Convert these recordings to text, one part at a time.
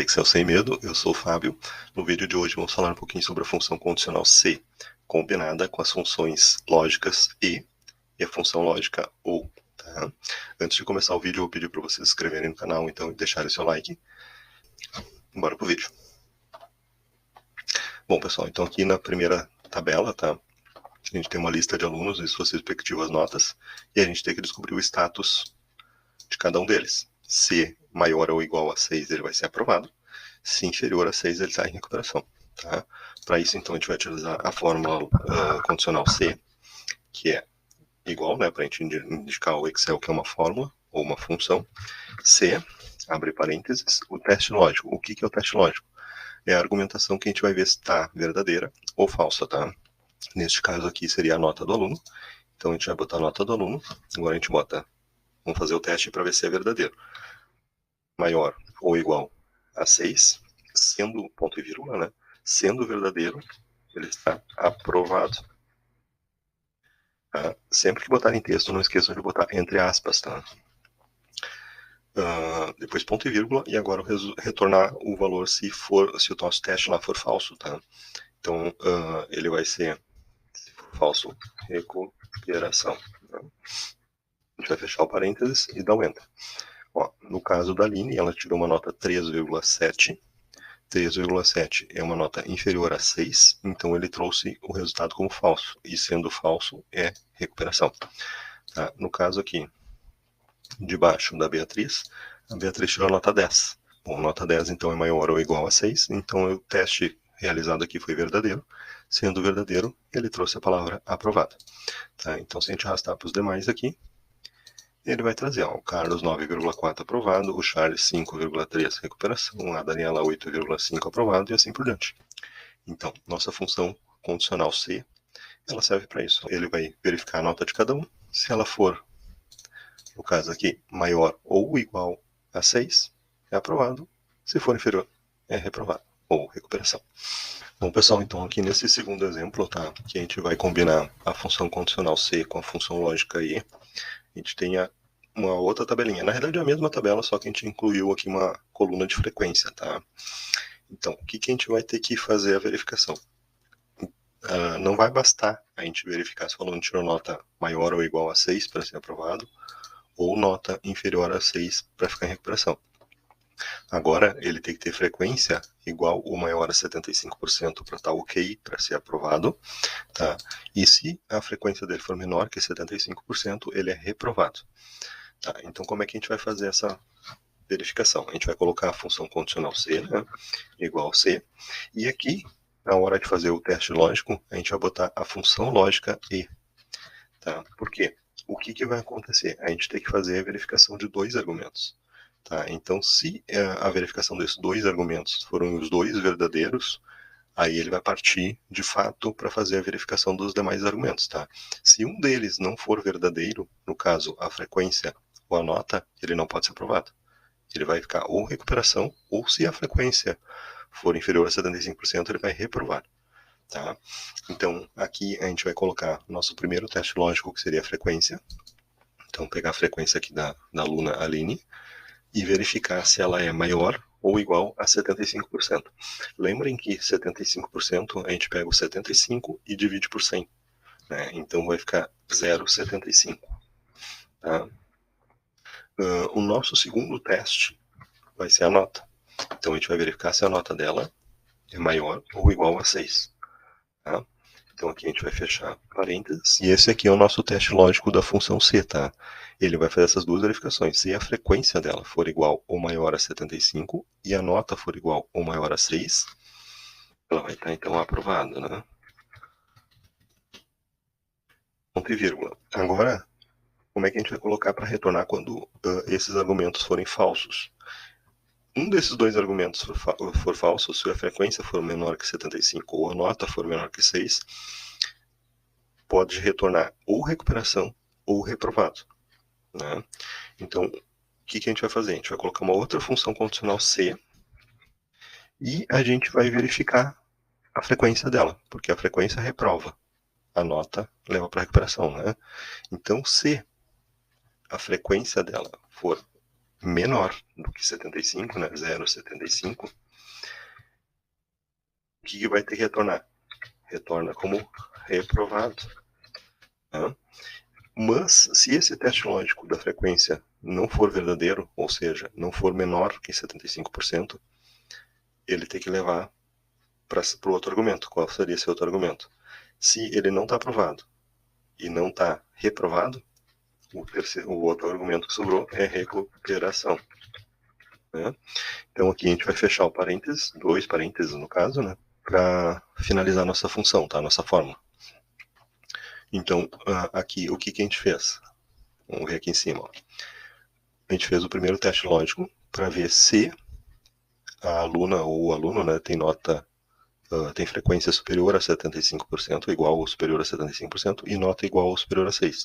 Excel Sem Medo, eu sou o Fábio. No vídeo de hoje vamos falar um pouquinho sobre a função condicional C, combinada com as funções lógicas e a função lógica OU. Tá? Antes de começar o vídeo, eu vou pedir para vocês se inscreverem no canal então, e deixarem seu like. Bora pro vídeo. Bom, pessoal, então aqui na primeira tabela, tá? A gente tem uma lista de alunos e suas respectivas notas, e a gente tem que descobrir o status de cada um deles. Se maior ou igual a 6, ele vai ser aprovado. Se inferior a 6, ele está em recuperação. Tá? Para isso, então, a gente vai utilizar a fórmula condicional C, que é igual, né, para a gente indicar o Excel que é uma fórmula ou uma função. C, abre parênteses, o teste lógico. O que é o teste lógico? É a argumentação que a gente vai ver se está verdadeira ou falsa. Tá? Neste caso aqui seria a nota do aluno. Então a gente vai botar a nota do aluno. Agora a gente bota, vamos fazer o teste para ver se é verdadeiro. Maior ou igual a 6, sendo ponto e vírgula, né? Sendo verdadeiro, ele está aprovado. Tá? Sempre que botarem texto, não esqueçam de botar entre aspas, tá? Depois ponto e vírgula, e agora retornar o valor se o nosso teste lá for falso, tá? Então, ele vai ser, se for falso, recuperação. Tá? A gente vai fechar o parênteses e dar um enter. Ó, no caso da Aline, ela tirou uma nota 3,7. 3,7 é uma nota inferior a 6, então ele trouxe o resultado como falso, e sendo falso é recuperação. Tá? No caso aqui, debaixo da Beatriz, a Beatriz tirou a nota 10. Bom, nota 10 então é maior ou igual a 6, então o teste realizado aqui foi verdadeiro. Sendo verdadeiro, ele trouxe a palavra aprovada. Tá? Então se a gente arrastar para os demais aqui, ele vai trazer, ó, o Carlos 9,4 aprovado, o Charles 5,3 recuperação, a Daniela 8,5 aprovado e assim por diante. Então, nossa função condicional C, ela serve para isso. Ele vai verificar a nota de cada um. Se ela for, no caso aqui, maior ou igual a 6, é aprovado. Se for inferior, é reprovado ou recuperação. Bom, pessoal, então aqui nesse segundo exemplo, tá, que a gente vai combinar a função condicional C com a função lógica E, a gente tem uma outra tabelinha. Na realidade é a mesma tabela, só que a gente incluiu aqui uma coluna de frequência, tá? Então, o que a gente vai ter que fazer a verificação? Não vai bastar a gente verificar se o aluno tirou nota maior ou igual a 6 para ser aprovado, ou nota inferior a 6 para ficar em recuperação. Agora, ele tem que ter frequência igual ou maior a 75% para estar ok, para ser aprovado. Tá? E se a frequência dele for menor que 75%, ele é reprovado. Tá? Então, como é que a gente vai fazer essa verificação? A gente vai colocar a função condicional C, né, igual a C, e aqui, na hora de fazer o teste lógico, a gente vai botar a função lógica E. Tá? Por quê? O que vai acontecer? A gente tem que fazer a verificação de dois argumentos. Tá? Então, se a verificação desses dois argumentos foram os dois verdadeiros, aí ele vai partir, de fato, para fazer a verificação dos demais argumentos. Tá? Se um deles não for verdadeiro, no caso, a frequência ou a nota, ele não pode ser aprovado. Ele vai ficar ou recuperação, ou se a frequência for inferior a 75%, ele vai reprovar. Tá? Então, aqui a gente vai colocar nosso primeiro teste lógico, que seria a frequência. Então, pegar a frequência aqui da aluna Aline e verificar se ela é maior ou igual a 75%. Lembrem que 75% a gente pega o 75 e divide por 100. Né? Então vai ficar 0,75. Tá? O nosso segundo teste vai ser a nota. Então a gente vai verificar se a nota dela é maior ou igual a 6. Tá? Então aqui a gente vai fechar parênteses. E esse aqui é o nosso teste lógico da função C. Tá? Ele vai fazer essas duas verificações. Se a frequência dela for igual ou maior a 75 e a nota for igual ou maior a 6, ela vai estar então aprovada. Né? Ponto e vírgula. Agora, como é que a gente vai colocar para retornar quando esses argumentos forem falsos? Um desses dois argumentos for falso, se a frequência for menor que 75 ou a nota for menor que 6, pode retornar ou recuperação ou reprovado. Né? Então, o que a gente vai fazer? A gente vai colocar uma outra função condicional C e a gente vai verificar a frequência dela, porque a frequência reprova, a nota leva para recuperação. Né? Então, se a frequência dela for menor do que 75, né, 0,75, o que vai ter que retornar? Retorna como reprovado. Tá? Mas, se esse teste lógico da frequência não for verdadeiro, ou seja, não for menor que 75%, ele tem que levar para o outro argumento. Qual seria esse outro argumento? Se ele não está aprovado e não está reprovado, o outro argumento que sobrou é recuperação. Né? Então aqui a gente vai fechar o parênteses, 2 parênteses no caso, né, para finalizar nossa função, tá? Nossa fórmula. Então, aqui, o que a gente fez? Vamos ver aqui em cima. Ó. A gente fez o primeiro teste lógico para ver se a aluna ou o aluno, né, tem nota, tem frequência superior a 75%, igual ou superior a 75%, e nota igual ou superior a 6.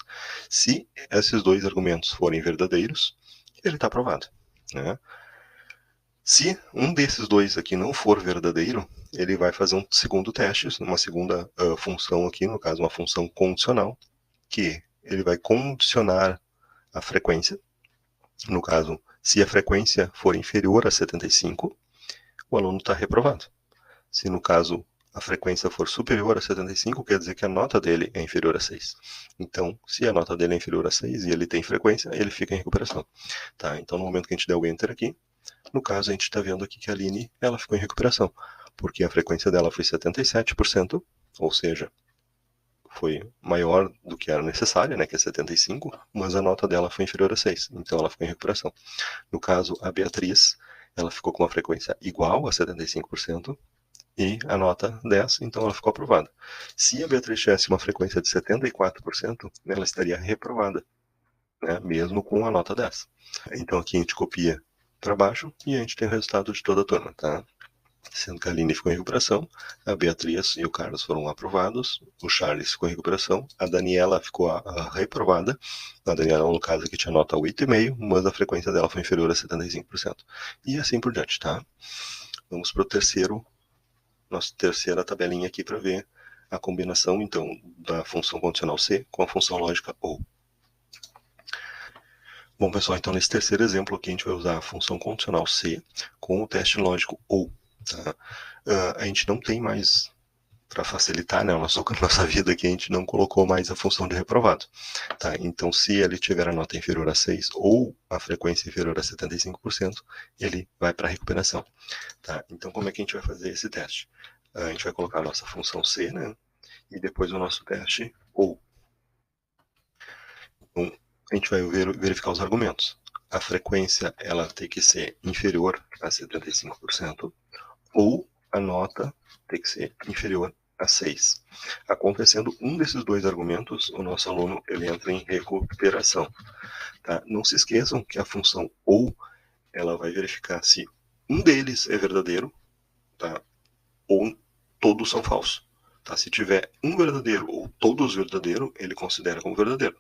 Se esses dois argumentos forem verdadeiros, ele está aprovado. Né? Se um desses dois aqui não for verdadeiro, ele vai fazer um segundo teste, uma segunda função aqui, no caso uma função condicional, que ele vai condicionar a frequência. No caso, se a frequência for inferior a 75, o aluno está reprovado. Se no caso a frequência for superior a 75, quer dizer que a nota dele é inferior a 6. Então, se a nota dele é inferior a 6 e ele tem frequência, ele fica em recuperação. Tá? Então, no momento que a gente der o Enter aqui, no caso, a gente está vendo aqui que a Aline ela ficou em recuperação, porque a frequência dela foi 77%, ou seja, foi maior do que era necessária, né, que é 75, mas a nota dela foi inferior a 6, então ela ficou em recuperação. No caso, a Beatriz, ela ficou com uma frequência igual a 75% e a nota 10, então ela ficou aprovada. Se a Beatriz tivesse uma frequência de 74%, ela estaria reprovada, né, mesmo com a nota 10. Então aqui a gente copia para baixo e a gente tem o resultado de toda a turma, tá? Sendo que a Aline ficou em recuperação, a Beatriz e o Carlos foram aprovados, o Charles ficou em recuperação, a Daniela ficou reprovada, a Daniela, no caso aqui, tinha nota 8,5, mas a frequência dela foi inferior a 75%. E assim por diante, tá? Vamos para o nossa terceira tabelinha aqui para ver a combinação, então, da função condicional C com a função lógica OU. Bom, pessoal, então nesse terceiro exemplo aqui a gente vai usar a função condicional C com o teste lógico OU. Tá? A gente não tem mais, para facilitar, né, a nossa vida aqui, a gente não colocou mais a função de reprovado. Tá? Então, se ele tiver a nota inferior a 6 ou a frequência inferior a 75%, ele vai para a recuperação. Tá? Então, como é que a gente vai fazer esse teste? A gente vai colocar a nossa função C, né, e depois o nosso teste OU. Então, a gente vai verificar os argumentos. A frequência ela tem que ser inferior a 75%, ou a nota tem que ser inferior a 6. Acontecendo um desses dois argumentos, o nosso aluno ele entra em recuperação. Tá? Não se esqueçam que a função OU ela vai verificar se um deles é verdadeiro, tá? Ou todos são falsos. Tá? Se tiver um verdadeiro ou todos verdadeiros, ele considera como verdadeiro.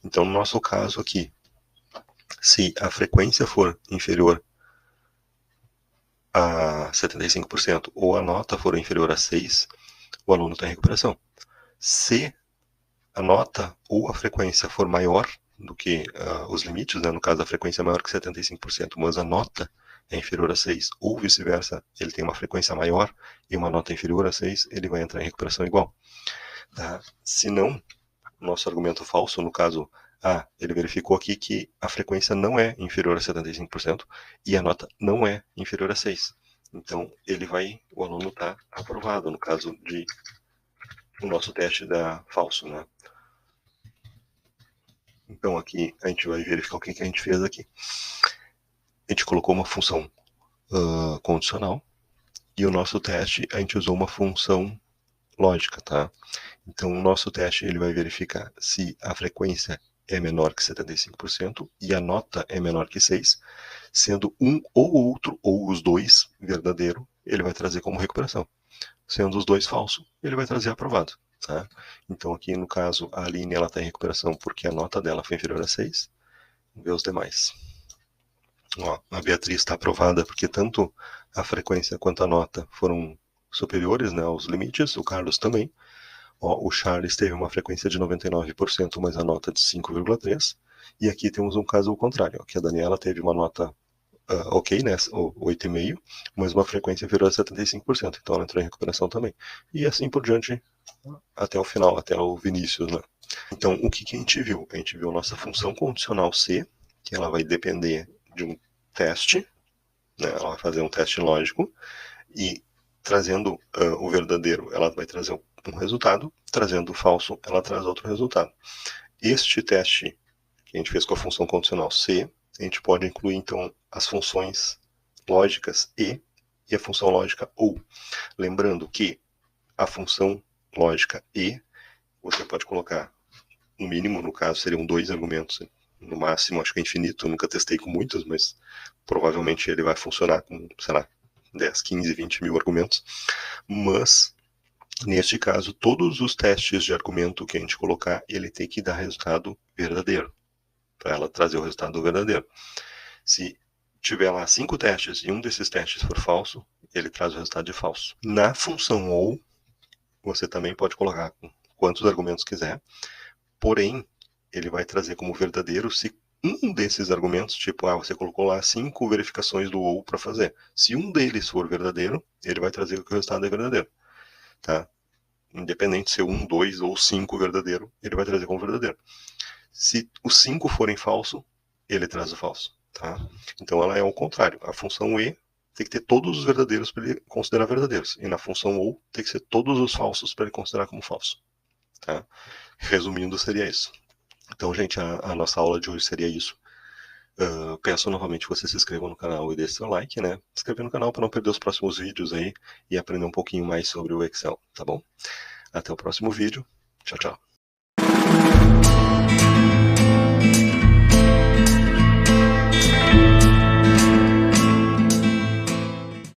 Então, no nosso caso aqui, se a frequência for inferior a 75% ou a nota for inferior a 6, o aluno está em recuperação. Se a nota ou a frequência for maior do que os limites, né, no caso a frequência é maior que 75%, mas a nota é inferior a 6, ou vice-versa, ele tem uma frequência maior e uma nota inferior a 6, ele vai entrar em recuperação igual. Tá? Se não, nosso argumento falso, no caso ele verificou aqui que a frequência não é inferior a 75% e a nota não é inferior a 6. Então, o aluno está aprovado, no caso de o nosso teste da falso, né? Então, aqui a gente vai verificar o que a gente fez aqui. A gente colocou uma função condicional e o nosso teste a gente usou uma função lógica, tá? Então, o nosso teste ele vai verificar se a frequência é menor que 75% e a nota é menor que 6, sendo um ou outro, ou os dois verdadeiro, ele vai trazer como recuperação. Sendo os dois falso, ele vai trazer aprovado. Tá? Então, aqui no caso, a Aline está em recuperação porque a nota dela foi inferior a 6. Vamos ver os demais. Ó, a Beatriz está aprovada porque tanto a frequência quanto a nota foram superiores, né, aos limites, o Carlos também. Ó, o Charles teve uma frequência de 99%, mas a nota de 5,3%. E aqui temos um caso ao contrário, ó, que a Daniela teve uma nota ok, né, 8,5, mas uma frequência inferior a 75%, então ela entrou em recuperação também. E assim por diante, até o final, até o Vinícius, né. Então, o que a gente viu? A gente viu a nossa função condicional C, que ela vai depender de um teste, né, ela vai fazer um teste lógico, e trazendo o verdadeiro, ela vai trazer um resultado, trazendo o falso, ela traz outro resultado. Este teste que a gente fez com a função condicional C, a gente pode incluir, então, as funções lógicas e a função lógica OU. Lembrando que a função lógica e, você pode colocar, no mínimo, no caso, seriam 2 argumentos, no máximo, acho que é infinito, eu nunca testei com muitos, mas provavelmente ele vai funcionar com, sei lá, 10, 15, 20 mil argumentos. Mas, neste caso, todos os testes de argumento que a gente colocar, ele tem que dar resultado verdadeiro, para ela trazer o resultado verdadeiro. Se tiver lá 5 testes e um desses testes for falso, ele traz o resultado de falso. Na função OU, você também pode colocar quantos argumentos quiser, porém, ele vai trazer como verdadeiro se um desses argumentos, tipo, você colocou lá 5 verificações do OU para fazer. Se um deles for verdadeiro, ele vai trazer que o resultado é verdadeiro. Tá? Independente se é 1, 2 ou 5 verdadeiro, ele vai trazer como verdadeiro. Se os 5 forem falso, ele traz o falso. Tá? Então ela é ao contrário. A função E tem que ter todos os verdadeiros para ele considerar verdadeiros. E na função OU tem que ser todos os falsos para ele considerar como falso. Tá? Resumindo, seria isso. Então, gente, a nossa aula de hoje seria isso. Peço novamente que você se inscreva no canal e deixe seu like, né? Se inscrever no canal para não perder os próximos vídeos aí e aprender um pouquinho mais sobre o Excel, tá bom? Até o próximo vídeo. Tchau, tchau.